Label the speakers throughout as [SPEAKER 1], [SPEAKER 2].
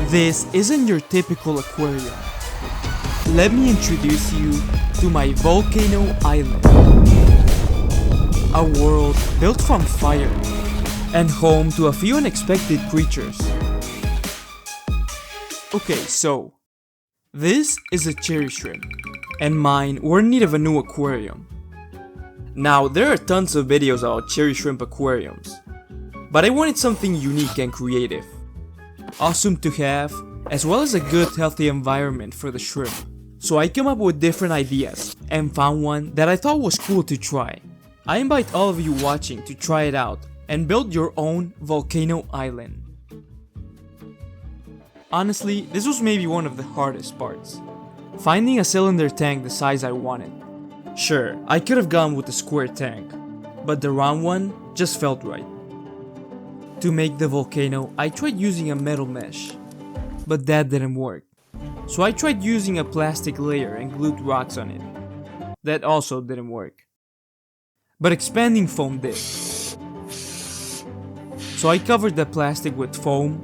[SPEAKER 1] This isn't your typical aquarium. Let me introduce you to my Volcano Island. A world built from fire and home to a few unexpected creatures. Okay, so this is a cherry shrimp, and mine were in need of a new aquarium. Now, there are tons of videos about cherry shrimp aquariums, but I wanted something unique and creative. Awesome to have, as well as a good healthy environment for the shrimp. So I came up with different ideas, and found one that I thought was cool to try. I invite all of you watching to try it out, and build your own Volcano Island. Honestly, this was maybe one of the hardest parts. Finding a cylinder tank the size I wanted. Sure, I could have gone with a square tank, but the round one just felt right. To make the volcano, I tried using a metal mesh, but that didn't work. So I tried using a plastic layer and glued rocks on it. That also didn't work. But expanding foam did. So I covered the plastic with foam,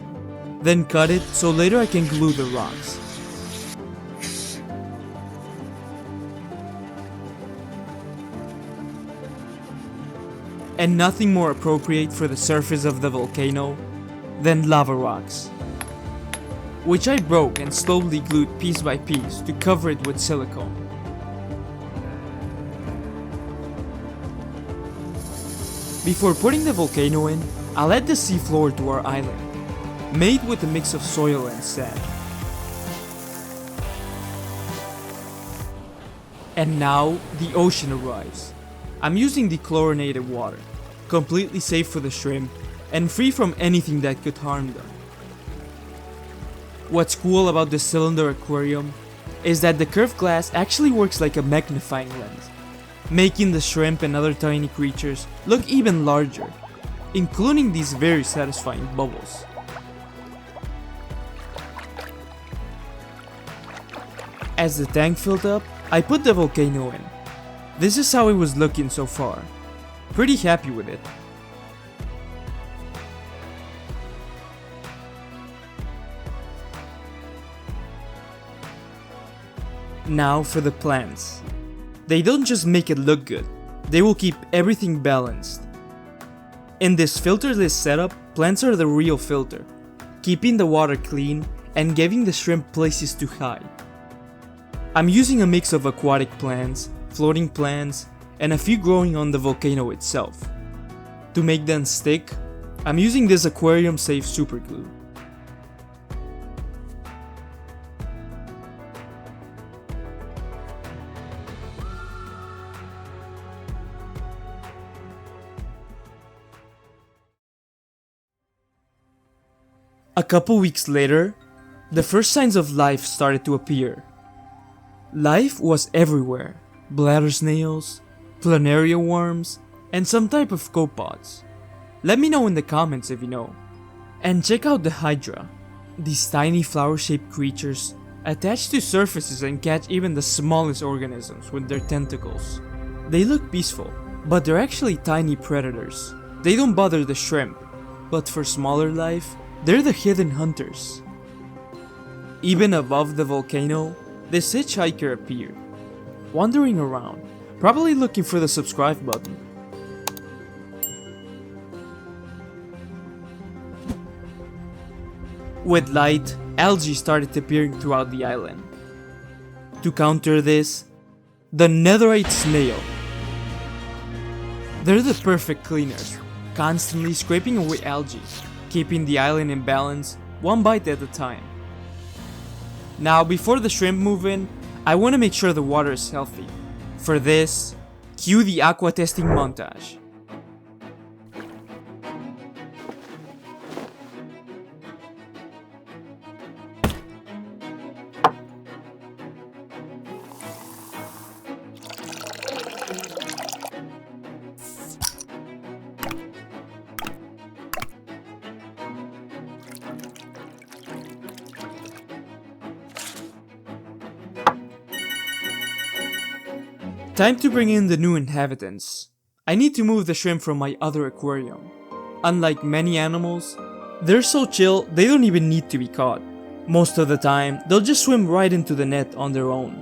[SPEAKER 1] then cut it so later I can glue the rocks. And nothing more appropriate for the surface of the volcano than lava rocks, which I broke and slowly glued piece by piece to cover it with silicone. Before putting the volcano in, I'll add the seafloor to our island, made with a mix of soil and sand. And now the ocean arrives. I'm using dechlorinated water, completely safe for the shrimp and free from anything that could harm them. What's cool about the cylinder aquarium is that the curved glass actually works like a magnifying lens, making the shrimp and other tiny creatures look even larger, including these very satisfying bubbles. As the tank filled up, I put the volcano in. This is how it was looking so far. Pretty happy with it. Now for the plants. They don't just make it look good, they will keep everything balanced. In this filterless setup, plants are the real filter, keeping the water clean and giving the shrimp places to hide. I'm using a mix of aquatic plants, floating plants, and a few growing on the volcano itself. To make them stick, I'm using this aquarium safe super glue. A couple weeks later, the first signs of life started to appear. Life was everywhere. Bladder snails, planaria worms, and some type of copepods. Let me know in the comments if you know. And check out the hydra. These tiny flower-shaped creatures attach to surfaces and catch even the smallest organisms with their tentacles. They look peaceful, but they're actually tiny predators. They don't bother the shrimp, but for smaller life, they're the hidden hunters. Even above the volcano, this hitchhiker appeared, wandering around, probably looking for the subscribe button. With light, algae started appearing throughout the island. To counter this, the netherite snail. They're the perfect cleaners, constantly scraping away algae, keeping the island in balance, one bite at a time. Now, before the shrimp move in, I want to make sure the water is healthy. For this, cue the aqua testing montage. Time to bring in the new inhabitants. I need to move the shrimp from my other aquarium. Unlike many animals, they're so chill they don't even need to be caught. Most of the time, they'll just swim right into the net on their own.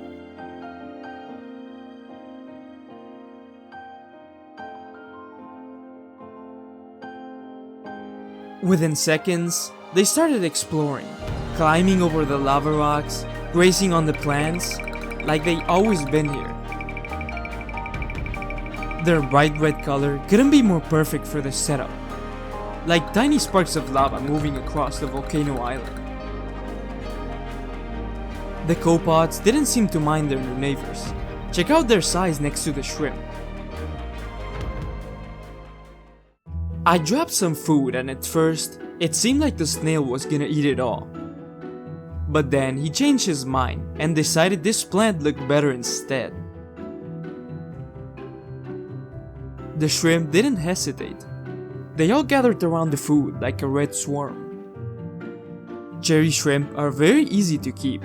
[SPEAKER 1] Within seconds, they started exploring, climbing over the lava rocks, grazing on the plants, like they'd always been here. Their bright red color couldn't be more perfect for this setup, like tiny sparks of lava moving across the volcano island. The copods didn't seem to mind their new neighbors. Check out their size next to the shrimp. I dropped some food and at first, it seemed like the snail was gonna eat it all. But then he changed his mind and decided this plant looked better instead. The shrimp didn't hesitate. They all gathered around the food like a red swarm. Cherry shrimp are very easy to keep.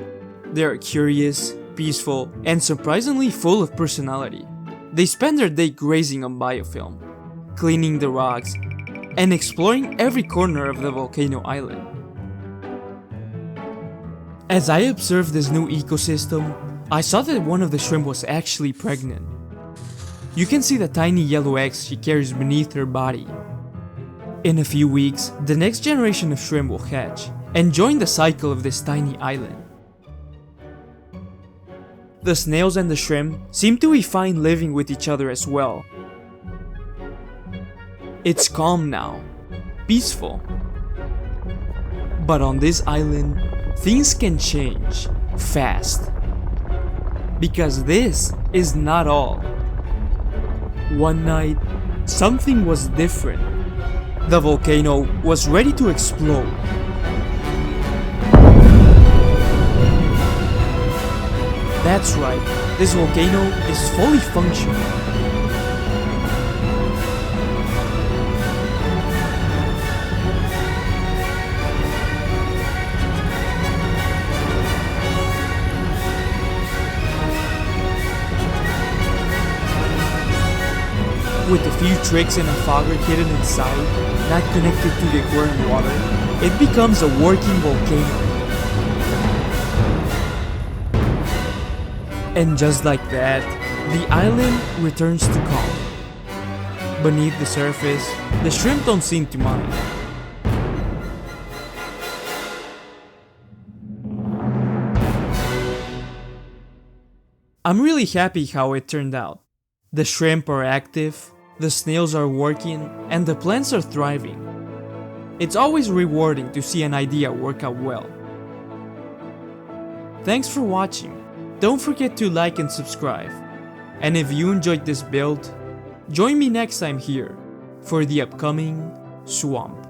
[SPEAKER 1] They are curious, peaceful, and surprisingly full of personality. They spend their day grazing on biofilm, cleaning the rocks, and exploring every corner of the volcano island. As I observed this new ecosystem, I saw that one of the shrimp was actually pregnant. You can see the tiny yellow eggs she carries beneath her body. In a few weeks, the next generation of shrimp will hatch and join the cycle of this tiny island. The snails and the shrimp seem to be fine living with each other as well. It's calm now, peaceful. But on this island, things can change fast. Because this is not all. One night, something was different. The volcano was ready to explode. That's right, this volcano is fully functional. With a few tricks and a fogger hidden inside, not connected to the aquarium water, it becomes a working volcano. And just like that, the island returns to calm. Beneath the surface, the shrimp don't seem to mind. I'm really happy how it turned out. The shrimp are active, the snails are working, and the plants are thriving. It's always rewarding to see an idea work out well. Thanks for watching. Don't forget to like and subscribe. And if you enjoyed this build, join me next time here for the upcoming swamp.